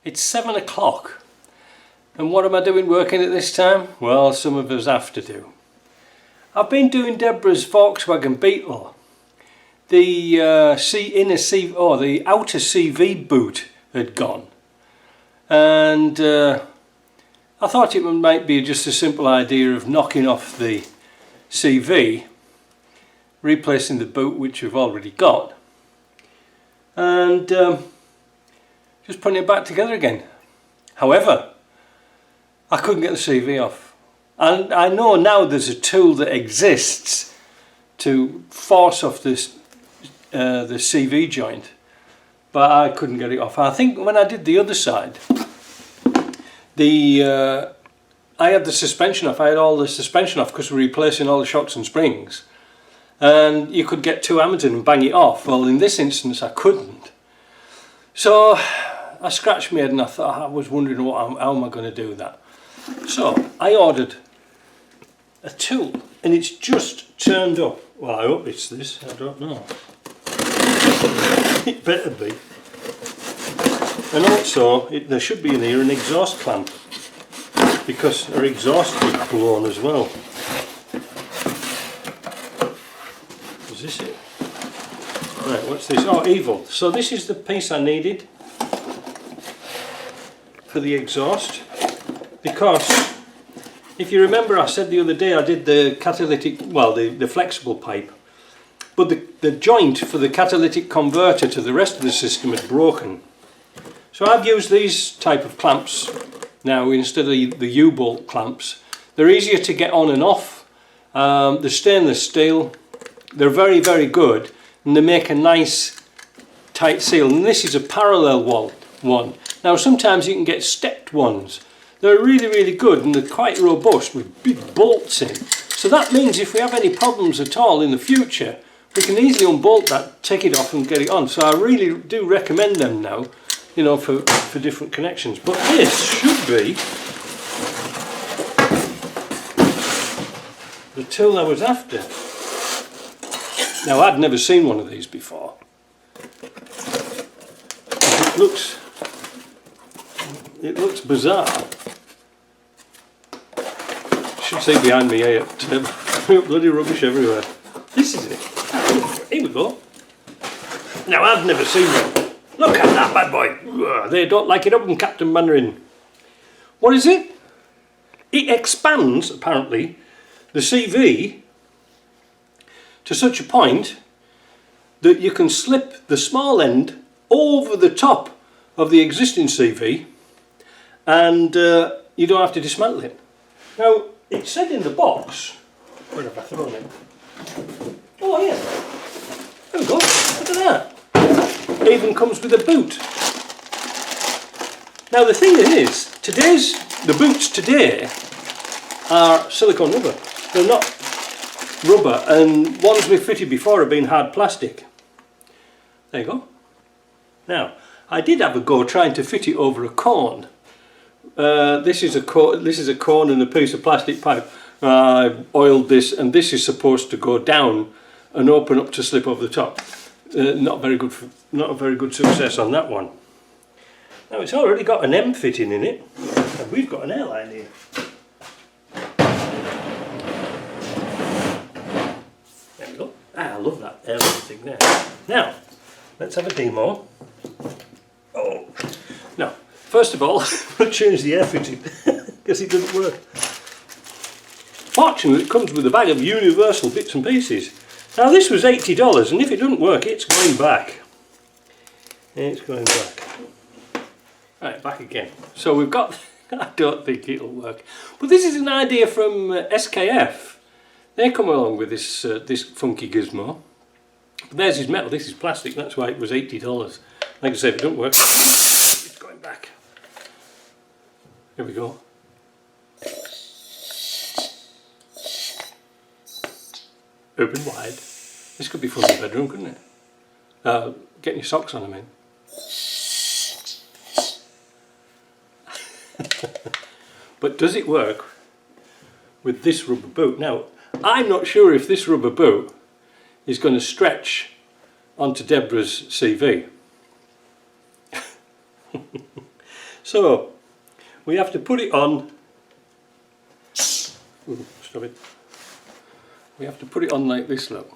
It's 7 o'clock, and what am I doing working at this time? Well, some of us have to do. I've been doing Deborah's Volkswagen Beetle. The the outer CV boot had gone, and I thought it might be just a simple idea of knocking off the CV, replacing the boot which we've already got, and just putting it back together again. However, I couldn't get the CV off, and I know now there's a tool that exists to force off this the CV joint, but I couldn't get it off. I think when I did the other side, I had the suspension off. I had all the suspension off because we're replacing all the shocks and springs, and you could get two hammers in and bang it off. Well, in this instance I couldn't, so I scratched my head and I was wondering how am I going to do that. So I ordered a tool, and it's just turned up. Well, I hope it's this, I don't know. It better be. And also there should be in here an exhaust clamp, because our exhaust was blown as well. Is this it? Right, what's this? Oh, evil. So this is the piece I needed for the exhaust, because if you remember, I said the other day I did the catalytic, well, the flexible pipe, but the joint for the catalytic converter to the rest of the system had broken. So I've used these type of clamps now instead of the U-bolt clamps. They're easier to get on and off. They're stainless steel. They're very, very good, and they make a nice tight seal. And this is a parallel one. Now sometimes you can get stepped ones. They're really, really good, and they're quite robust with big bolts in. So that means if we have any problems at all in the future, we can easily unbolt that, take it off and get it on. So I really do recommend them now, you know, for different connections. But this should be the tool I was after. Now, I'd never seen one of these before. It looks bizarre. Should see behind me here, bloody rubbish everywhere. This is it. Here we go. Now, I've never seen one. Look at that bad boy. They don't like it up in Captain Mandarin. What is it? It expands, apparently, the CV to such a point that you can slip the small end over the top of the existing CV, and you don't have to dismantle it. Now, it said in the box, where have I thrown it? Oh yeah, there we go, look at that. It even comes with a boot. Now the thing is, the boots today are silicone rubber. They're not rubber, and ones we've fitted before have been hard plastic. There you go. Now, I did have a go trying to fit it over a cone. This is a cone and a piece of plastic pipe. I've oiled this, and this is supposed to go down and open up to slip over the top. Not a very good success on that one. Now it's already got an M fitting in it, and we've got an airline here. There we go. I love that airline thing there. Now, let's have a demo. Oh, no. First of all, we'll change the air fitting because it doesn't work. Fortunately, it comes with a bag of universal bits and pieces. Now this was $80, and if it doesn't work, it's going back. It's going back. Right, back again. So we've got, I don't think it'll work. But this is an idea from SKF. They come along with this this funky gizmo. But theirs is metal, this is plastic, that's why it was $80. Like I say, if it doesn't work, it's going back. Here we go. Open wide. This could be fun in the bedroom, couldn't it? Getting your socks on, I mean. But does it work with this rubber boot? Now, I'm not sure if this rubber boot is going to stretch onto Deborah's CV. So we have to put it on. Ooh, stop it. We have to put it on like this, look.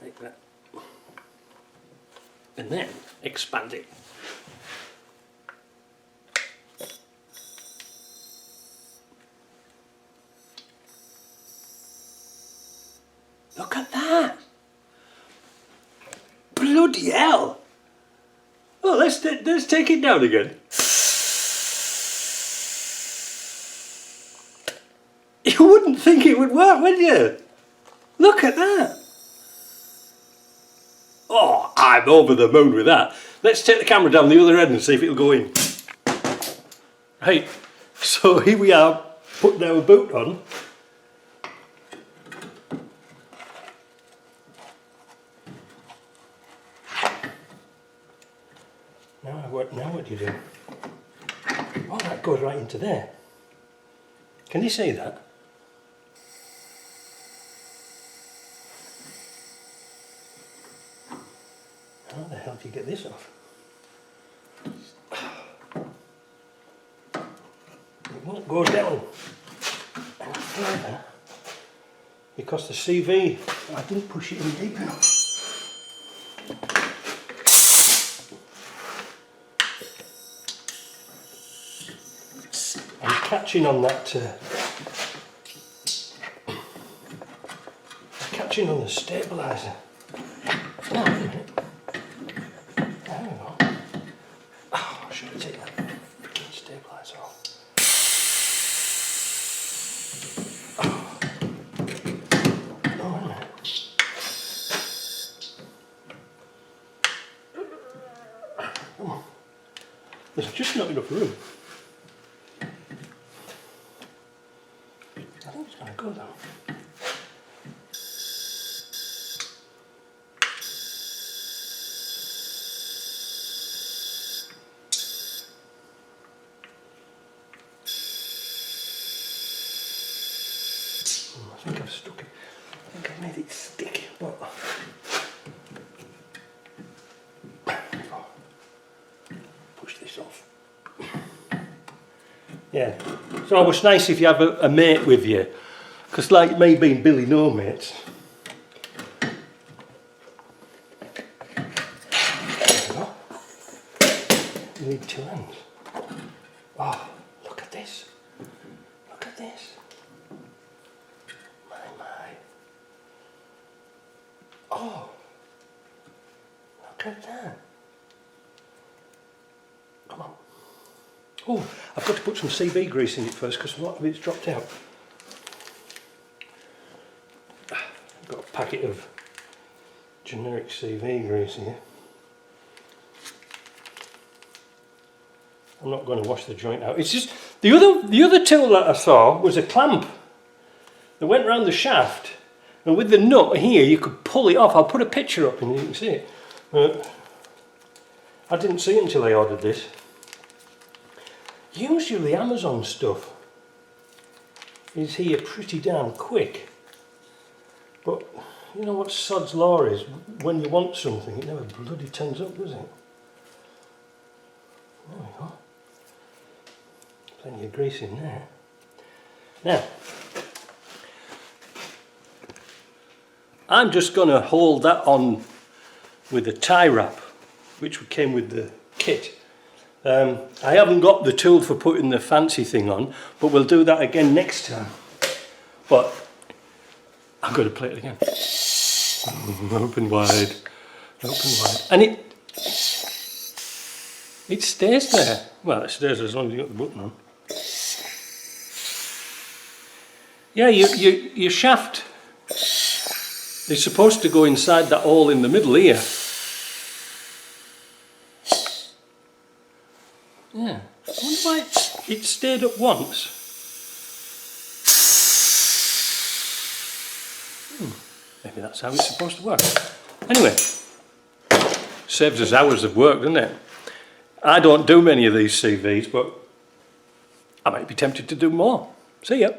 Like that. And then expand it. Look at that! Bloody hell! Oh, let's take it down again. You wouldn't think it would work, would you? Look at that! Oh, I'm over the moon with that. Let's take the camera down the other end and see if it'll go in. Right, so here we are putting our boot on. Now what do you do? Oh, that goes right into there. Can you see that? How the hell do you get this off? It won't go down any further because the CV, I didn't push it in deep enough. Catching on that, catching on the stabiliser. Oh, wait a minute. There we go. Oh, I should have taken that freaking stabiliser off. Oh, wait a minute. Oh. There's just not enough room. I think it's going to go down. I think I've stuck it. I think I've made it stick, but push this off. Yeah, it's always nice if you have a mate with you, because like me being Billy No Mates, you need two hands. Oh, look at this. Look at this. My. Oh, look at that. Come on. Oh, I've got to put some CV grease in it first because a lot of it's dropped out. I've got a packet of generic CV grease here. I'm not going to wash the joint out. It's just the other tool that I saw was a clamp that went round the shaft, and with the nut here you could pull it off. I'll put a picture up and you can see it. I didn't see it until I ordered this. Usually Amazon stuff is here pretty damn quick, but you know what sod's law is, when you want something it never bloody turns up, does it? There we go. Plenty of grease in there. Now, I'm just going to hold that on with a tie wrap, which came with the kit. I haven't got the tool for putting the fancy thing on, but we'll do that again next time. But I'm going to play it again. Open wide, and it stays there. Well, it stays as long as you got the button on. Yeah, your shaft is supposed to go inside that hole in the middle here. Yeah, I wonder why it stayed up once. Maybe that's how it's supposed to work. Anyway, saves us hours of work, doesn't it? I don't do many of these CVs, but I might be tempted to do more. See ya.